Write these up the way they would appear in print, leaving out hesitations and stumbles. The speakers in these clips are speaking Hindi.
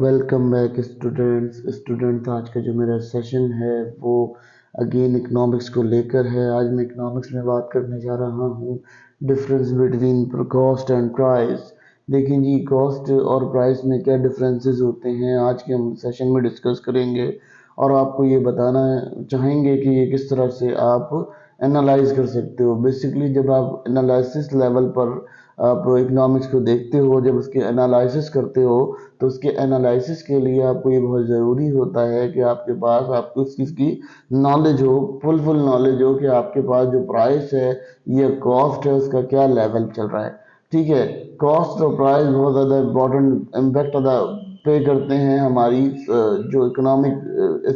Welcome back students. आज का जो मेरा सेशन है वो अगेन इकोनॉमिक्स को लेकर है। आज मैं इकोनॉमिक्स में बात करने जा रहा हूँ difference between cost and price. देखिए जी, कॉस्ट और प्राइस में क्या डिफरेंसेस होते हैं आज के हम सेशन में डिस्कस करेंगे और आपको ये बताना चाहेंगे कि ये किस तरह से आप एनालाइज कर सकते हो। बेसिकली जब आप एनालिसिस लेवल पर आप इकोनॉमिक्स को देखते हो, जब उसके एनालिसिस करते हो तो उसके एनालिसिस के लिए आपको ये बहुत ज़रूरी होता है कि आपके पास आपको उस चीज़ की नॉलेज हो, फुल नॉलेज हो कि आपके पास जो प्राइस है या कॉस्ट है उसका क्या लेवल चल रहा है। ठीक है, कॉस्ट और प्राइस बहुत ज़्यादा इम्पोर्टेंट इम्पैक्ट अदा पे करते हैं हमारी जो इकोनॉमिक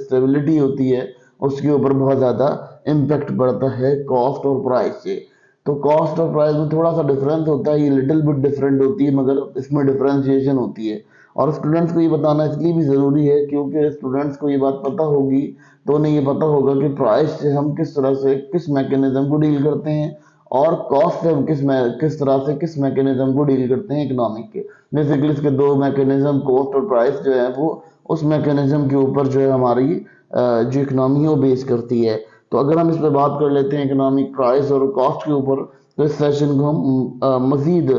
स्टेबिलिटी होती है उसके ऊपर बहुत ज़्यादा इम्पैक्ट पड़ता है कॉस्ट और प्राइस से। तो कॉस्ट और प्राइस में थोड़ा सा डिफरेंस होता है, ये लिटिल बिट डिफरेंट होती है, मगर इसमें डिफरेंशिएशन होती है। और स्टूडेंट्स को ये बताना इसलिए भी ज़रूरी है क्योंकि स्टूडेंट्स को ये बात पता होगी तो उन्हें ये पता होगा कि प्राइस से हम किस तरह से किस मैकेनिज्म को डील करते हैं और कॉस्ट से हम किस तरह से किस मैकेनिज्म को डील करते हैं इकोनॉमिक के। बेसिकली इसके दो मैकेनिज्म कॉस्ट और प्राइस जो है वो उस मैकेनिज्म के ऊपर जो है हमारी जो इकोनॉमी है वो बेस करती है। तो अगर हम इस पर बात कर लेते हैं इकोनॉमिक प्राइस और कॉस्ट के ऊपर, तो इस सेशन को हम मज़ीद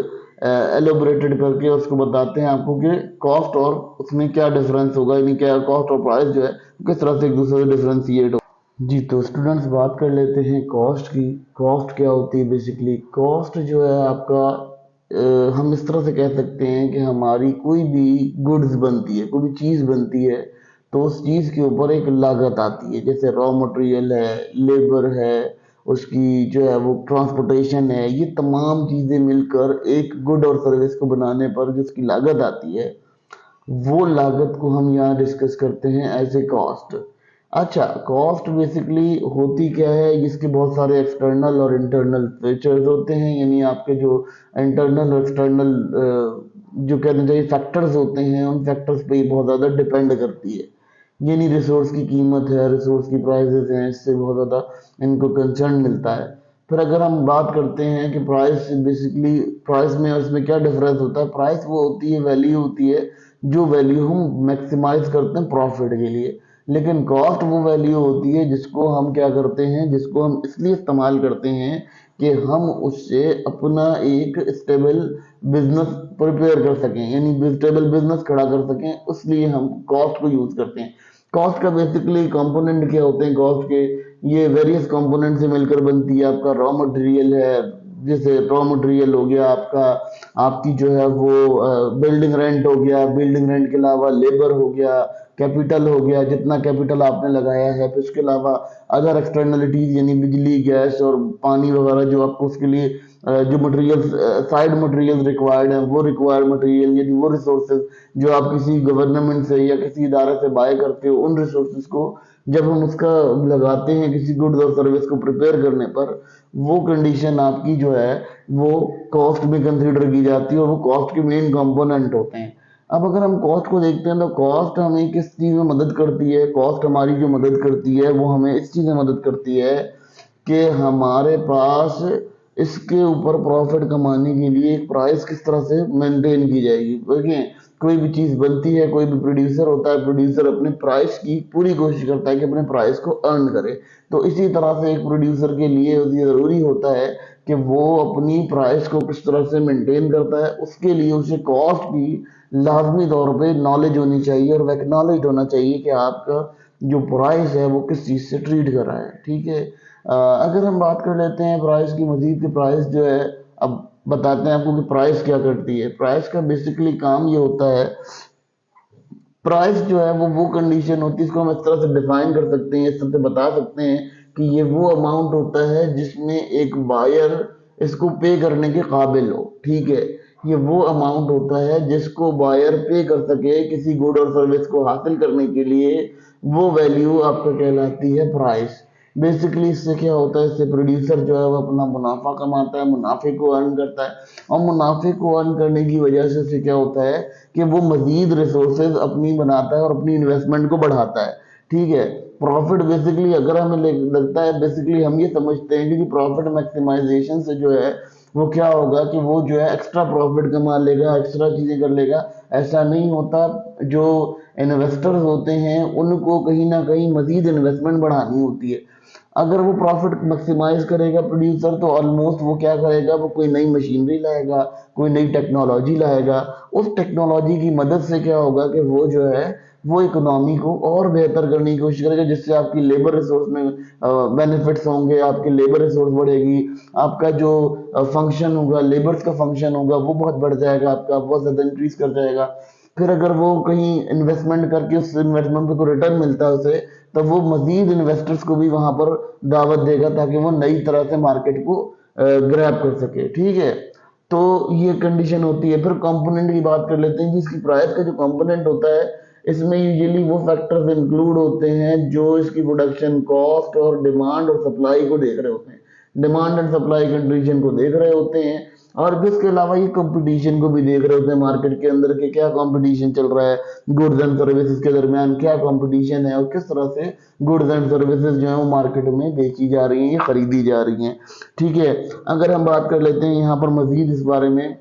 एलोबरेटेड करके उसको बताते हैं आपको कि कॉस्ट और उसमें क्या डिफरेंस होगा, यानी क्या कॉस्ट और प्राइस जो है किस तरह से एक दूसरे से डिफरेंशिएट हो। जी, तो स्टूडेंट्स बात कर लेते हैं कॉस्ट की। कॉस्ट क्या होती है? बेसिकली कॉस्ट जो है आपका हम इस तरह से कह सकते हैं कि हमारी कोई भी गुड्स बनती है, कोई भी चीज़ बनती है तो उस चीज़ के ऊपर एक लागत आती है। जैसे रॉ मटेरियल है, लेबर है, उसकी जो है वो ट्रांसपोर्टेशन है, ये तमाम चीज़ें मिलकर एक गुड और सर्विस को बनाने पर जिसकी लागत आती है वो लागत को हम यहाँ डिस्कस करते हैं एज ए कॉस्ट। अच्छा, कॉस्ट बेसिकली होती क्या है? इसके बहुत सारे एक्सटर्नल और इंटरनल फीचर्स होते हैं, यानी आपके जो इंटरनल और एक्सटर्नल जो कहना चाहिए फैक्टर्स होते हैं उन फैक्टर्स पे ही बहुत ज़्यादा डिपेंड करती है। यानी रिसोर्स की कीमत है, रिसोर्स की प्राइसेस हैं, इससे बहुत ज़्यादा इनको कंसर्न मिलता है। फिर अगर हम बात करते हैं कि प्राइस, बेसिकली प्राइस में और इसमें क्या डिफरेंस होता है। प्राइस वो होती है, वैल्यू होती है जो वैल्यू हम मैक्सिमाइज करते हैं प्रॉफिट के लिए। लेकिन कॉस्ट वो वैल्यू होती है जिसको हम क्या करते हैं, जिसको हम इसलिए इस्तेमाल करते हैं कि हम उससे अपना एक स्टेबल बिजनेस प्रिपेयर कर सकें, यानी स्टेबल बिजनेस खड़ा कर सकें, इसलिए हम कॉस्ट को यूज करते हैं। कॉस्ट का बेसिकली कंपोनेंट क्या होते हैं कॉस्ट के? ये वेरियस कंपोनेंट से मिलकर बनती है। आपका रॉ मटेरियल है, जैसे रॉ मटेरियल हो गया आपका, आपकी जो है वो बिल्डिंग रेंट हो गया, बिल्डिंग रेंट के अलावा लेबर हो गया, कैपिटल हो गया, जितना कैपिटल आपने लगाया है। फिर उसके अलावा अदर एक्सटर्नलिटीज यानी बिजली, गैस और पानी वगैरह जो आपको उसके लिए जो मटेरियल साइड मटेरियल रिक्वायर्ड है, वो रिक्वायर्ड मटेरियल यानी वो रिसोर्सेज जो आप किसी गवर्नमेंट से या किसी इदारे से बाय करते हो, उन रिसोर्सेज को जब हम उसका लगाते हैं किसी गुड्स और सर्विस को प्रिपेयर करने पर, वो कंडीशन आपकी जो है वो कॉस्ट में कंसीडर की जाती है और वो कॉस्ट के मेन कंपोनेंट होते हैं। अब अगर हम कॉस्ट को देखते हैं तो कॉस्ट हमें किस चीज़ में मदद करती है? कॉस्ट हमारी जो मदद करती है वो हमें इस चीज़ में मदद करती है कि हमारे पास इसके ऊपर प्रॉफिट कमाने के लिए एक प्राइस किस तरह से मेंटेन की जाएगी। देखिए, कोई भी चीज़ बनती है, कोई भी प्रोड्यूसर होता है, प्रोड्यूसर अपने प्राइस की पूरी कोशिश करता है कि अपने प्राइस को अर्न करे। तो इसी तरह से एक प्रोड्यूसर के लिए ये ज़रूरी होता है कि वो अपनी प्राइस को किस तरह से मेंटेन करता है। उसके लिए उसे कॉस्ट की लाजमी तौर पे नॉलेज होनी चाहिए और एक्नॉलेज होना चाहिए कि आपका जो प्राइस है वो किस चीज़ से ट्रीट कर रहा है। ठीक है, अगर हम बात कर लेते हैं प्राइस की मजीद की, प्राइस जो है अब बताते हैं आपको कि प्राइस क्या करती है। प्राइस का बेसिकली काम ये होता है, प्राइस जो है वो कंडीशन होती है, इसको हम इस तरह से डिफाइन कर सकते हैं, इस तरह से बता सकते हैं कि ये वो अमाउंट होता है जिसमें एक बायर इसको पे करने के काबिल हो। ठीक है, ये वो अमाउंट होता है जिसको बायर पे कर सके किसी गुड और सर्विस को हासिल करने के लिए, वो वैल्यू आपका कहलाती है प्राइस। बेसिकली इससे क्या होता है, इससे प्रोड्यूसर जो है वो अपना मुनाफा कमाता है, मुनाफे को अर्न करता है और मुनाफे को अर्न करने की वजह से इससे क्या होता है कि वो मजीद रिसोर्सेज अपनी बनाता है और अपनी इन्वेस्टमेंट को बढ़ाता है। ठीक है, प्रॉफिट बेसिकली अगर हमें लगता है, बेसिकली हम ये समझते हैं कि प्रॉफिट मैक्सिमाइजेशन से जो है वो क्या होगा कि वो जो है एक्स्ट्रा प्रॉफिट कमा लेगा, एक्स्ट्रा चीजें कर लेगा। ऐसा नहीं होता। जो इन्वेस्टर्स होते हैं उनको कहीं ना कहीं मजीद इन्वेस्टमेंट बढ़ानी होती है। अगर वो प्रॉफिट मैक्सिमाइज करेगा प्रोड्यूसर, तो ऑलमोस्ट वो क्या करेगा, वो कोई नई मशीनरी लाएगा, कोई नई टेक्नोलॉजी लाएगा। उस टेक्नोलॉजी की मदद से क्या होगा कि वो जो है वो इकोनॉमी को और बेहतर करने की कोशिश करेगा, जिससे आपकी लेबर रिसोर्स में बेनिफिट्स होंगे, आपकी लेबर रिसोर्स बढ़ेगी, आपका जो फंक्शन होगा, लेबर्स का फंक्शन होगा वो बहुत बढ़ जाएगा, आपका बहुत ज़्यादा इंक्रीज कर जाएगा। फिर अगर वो कहीं इन्वेस्टमेंट करके उस इन्वेस्टमेंट पे कोई रिटर्न मिलता है उसे, तब वो मजीद इन्वेस्टर्स को भी वहां पर दावत देगा, ताकि वो नई तरह से मार्केट को ग्रैब कर सके। ठीक है, तो ये कंडीशन होती है। फिर कंपोनेंट की बात कर लेते हैं कि इसकी प्राइस का जो कंपोनेंट होता है, इसमें यूजुअली वो फैक्टर्स इंक्लूड होते हैं जो इसकी प्रोडक्शन कॉस्ट और डिमांड और सप्लाई को देख रहे होते हैं, डिमांड एंड सप्लाई कंडीशन को देख रहे होते हैं। और भी इसके अलावा ये कंपटीशन को भी देख रहे होते हैं मार्केट के अंदर के क्या कंपटीशन चल रहा है, गुड्स एंड सर्विसेज के दरमियान क्या कंपटीशन है, और किस तरह से गुड्स एंड सर्विसेज जो है वो मार्केट में बेची जा रही हैं या खरीदी जा रही हैं। ठीक है, अगर हम बात कर लेते हैं यहाँ पर मजीद इस बारे में,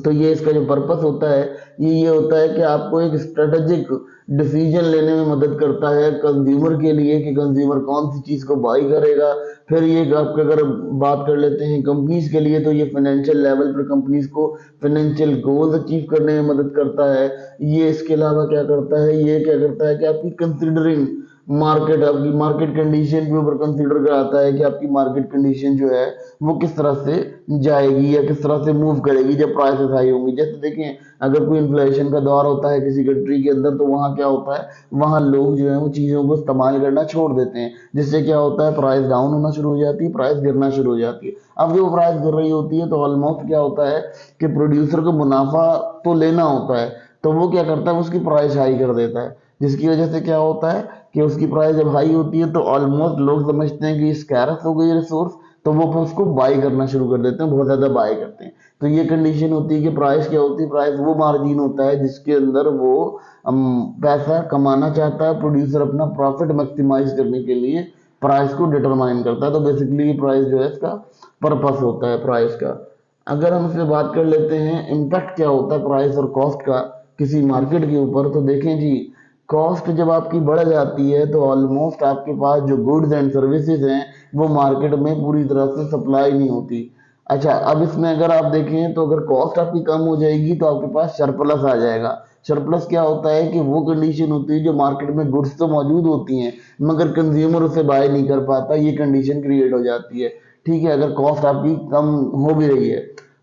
तो ये इसका जो पर्पस होता है ये होता है कि आपको एक स्ट्रेटेजिक डिसीजन लेने में मदद करता है कंज्यूमर के लिए, कि कंज्यूमर कौन सी चीज़ को बाई करेगा। फिर ये आपके अगर बात कर लेते हैं कंपनीज के लिए, तो ये फाइनेंशियल लेवल पर कंपनीज को फाइनेंशियल गोल्स अचीव करने में मदद करता है। ये इसके अलावा क्या करता है, ये क्या करता है कि आपकी कंसिडरिंग मार्केट, आपकी मार्केट कंडीशन के ऊपर कंसीडर कराता है कि आपकी मार्केट कंडीशन जो है वो किस तरह से जाएगी या किस तरह से मूव करेगी जब प्राइसेस हाई होंगी। जैसे देखें, अगर कोई इन्फ्लेशन का दौर होता है किसी कंट्री के अंदर, तो वहाँ क्या होता है, वहाँ लोग जो है वो चीज़ों को इस्तेमाल करना छोड़ देते हैं, जिससे क्या होता है, प्राइस डाउन होना शुरू हो जाती है, प्राइस गिरना शुरू हो जाती है। अब जो प्राइस गिर रही होती है, तो ऑलमोस्ट क्या होता है कि प्रोड्यूसर को मुनाफा तो लेना होता है, तो वो क्या करता है, उसकी प्राइस हाई कर देता है, जिसकी वजह से क्या होता है कि उसकी प्राइस जब हाई होती है तो ऑलमोस्ट लोग समझते हैं कि स्कैर्स हो गई रिसोर्स, तो वो फिर उसको बाई करना शुरू कर देते हैं, बहुत ज़्यादा बाई करते हैं। तो ये कंडीशन होती है कि प्राइस क्या होती है, प्राइस वो मार्जिन होता है जिसके अंदर वो पैसा कमाना चाहता है प्रोड्यूसर, अपना प्रॉफिट मैक्सिमाइज करने के लिए प्राइस को डिटरमाइन करता है। तो बेसिकली ये प्राइस जो है इसका पर्पस होता है प्राइस का। अगर हम इसमें बात कर लेते हैं इम्पैक्ट क्या होता है प्राइस और कॉस्ट का किसी मार्केट के ऊपर, तो देखें जी, कॉस्ट जब आपकी बढ़ जाती है तो ऑलमोस्ट आपके पास जो गुड्स एंड सर्विसेज हैं वो मार्केट में पूरी तरह से सप्लाई नहीं होती। अच्छा, अब इसमें अगर आप देखें तो अगर कॉस्ट आपकी कम हो जाएगी तो आपके पास सरप्लस आ जाएगा। सरप्लस क्या होता है कि वो कंडीशन होती है जो मार्केट में गुड्स तो मौजूद होती हैं मगर कंज्यूमर उसे बाय नहीं कर पाता, ये कंडीशन क्रिएट हो जाती है। ठीक है, अगर कॉस्ट आपकी कम हो भी रही है,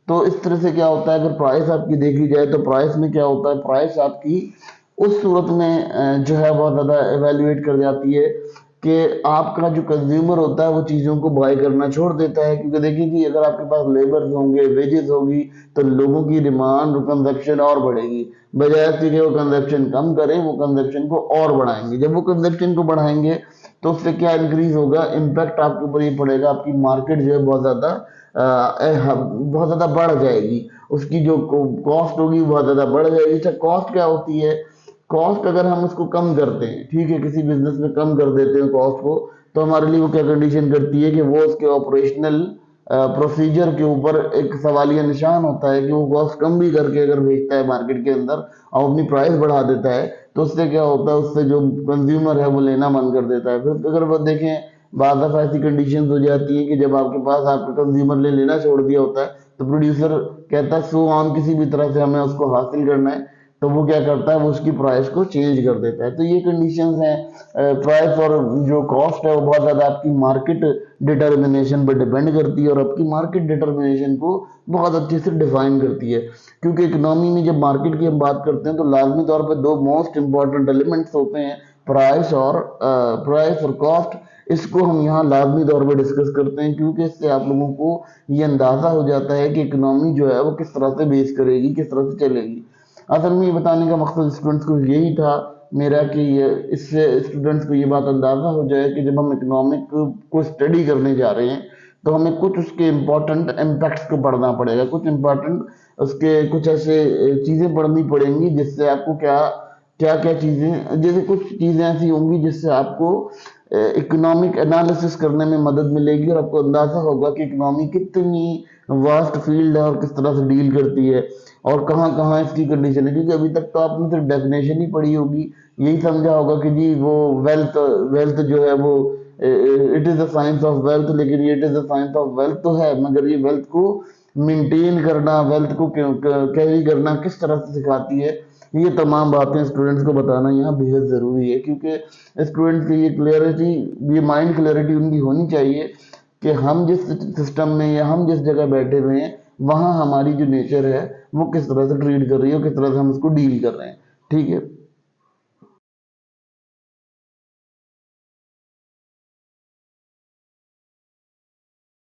तो इस तरह से क्या होता है, अगर प्राइस आपकी देखी जाए तो प्राइस में क्या होता है, प्राइस आपकी उस सूरत में जो है बहुत ज़्यादा एवेल्युएट कर जाती है कि आपका जो कंज्यूमर होता है वो चीज़ों को बाय करना छोड़ देता है। क्योंकि देखिए कि अगर आपके पास लेबर होंगे, वेजेस होगी, तो लोगों की डिमांड और कंजप्शन और बढ़ेगी, बजाय इसके कि वो कंजप्शन कम करें, वो कंजप्शन को और बढ़ाएंगे। जब वो कंजप्शन को बढ़ाएंगे तो उससे क्या इंक्रीज होगा, इम्पैक्ट आपके ऊपर ये पड़ेगा, आपकी मार्केट जो है बहुत ज़्यादा बढ़ जाएगी, उसकी जो कॉस्ट होगी बहुत ज़्यादा बढ़ जाएगी। अच्छा, कॉस्ट क्या होती है, कॉस्ट अगर हम उसको कम करते हैं, ठीक है, किसी बिजनेस में कम कर देते हैं कॉस्ट को, तो हमारे लिए वो क्या कंडीशन करती है कि वो उसके ऑपरेशनल प्रोसीजर के ऊपर एक सवालिया निशान होता है कि वो कॉस्ट कम भी करके अगर भेजता है मार्केट के अंदर और अपनी प्राइस बढ़ा देता है, तो उससे क्या होता है, उससे जो कंज्यूमर है वो लेना मन कर देता है। फिर अगर वो देखें, बाद दफा ऐसी कंडीशन हो जाती है कि जब आपके पास आपका कंज्यूमर ने लेना छोड़ दिया होता है, तो प्रोड्यूसर कहता है सो ऑन किसी भी तरह से हमें उसको हासिल करना है, तो वो क्या करता है, वो उसकी प्राइस को चेंज कर देता है। तो ये कंडीशंस हैं। प्राइस और जो कॉस्ट है वो बहुत ज़्यादा आपकी मार्केट डिटर्मिनेशन पर डिपेंड करती है और आपकी मार्केट डिटर्मिनेशन को बहुत अच्छे से डिफाइन करती है। क्योंकि इकोनॉमी में जब मार्केट की हम बात करते हैं तो लाजमी तौर पर दो मोस्ट इंपॉर्टेंट एलिमेंट्स होते हैं, प्राइस और कॉस्ट। इसको हम यहाँ लाजमी तौर पर डिस्कस करते हैं क्योंकि इससे आप लोगों को ये अंदाज़ा हो जाता है कि इकोनॉमी जो है वो किस तरह से बेस करेगी, किस तरह से चलेगी। असल में ये बताने का मकसद स्टूडेंट्स को यही था मेरा कि ये इससे स्टूडेंट्स को ये बात अंदाज़ा हो जाए कि जब हम इकोनॉमिक को स्टडी करने जा रहे हैं तो हमें कुछ उसके इम्पोर्टेंट इम्पैक्ट्स को पढ़ना पड़ेगा, कुछ इम्पोर्टेंट उसके कुछ ऐसे चीज़ें पढ़नी पड़ेंगी जिससे आपको क्या क्या क्या चीज़ें, जैसे कुछ चीज़ें ऐसी होंगी जिससे आपको इकोनॉमिक एनालिसिस करने में मदद मिलेगी और आपको अंदाजा होगा कि इकोनॉमी कितनी वास्ट फील्ड है और किस तरह से डील करती है और कहाँ कहाँ इसकी कंडीशन है। क्योंकि अभी तक तो आपने सिर्फ डेफिनेशन ही पढ़ी होगी, यही समझा होगा कि जी वो वेल्थ वेल्थ जो है वो it is the science of wealth, लेकिन ये it is the science of wealth तो है, मगर ये वेल्थ को मेंटेन करना, वेल्थ को कैरी करना किस तरह से सिखाती है, ये तमाम बातें स्टूडेंट्स को बताना यहाँ बेहद ज़रूरी है। क्योंकि स्टूडेंट्स की ये क्लियरिटी, ये माइंड क्लियरिटी उनकी होनी चाहिए कि हम जिस सिस्टम में या हम जिस जगह बैठे हुए हैं वहाँ हमारी जो नेचर है वो किस तरह से ट्रीट कर रही है और किस तरह से हम उसको डील कर रहे हैं। ठीक है।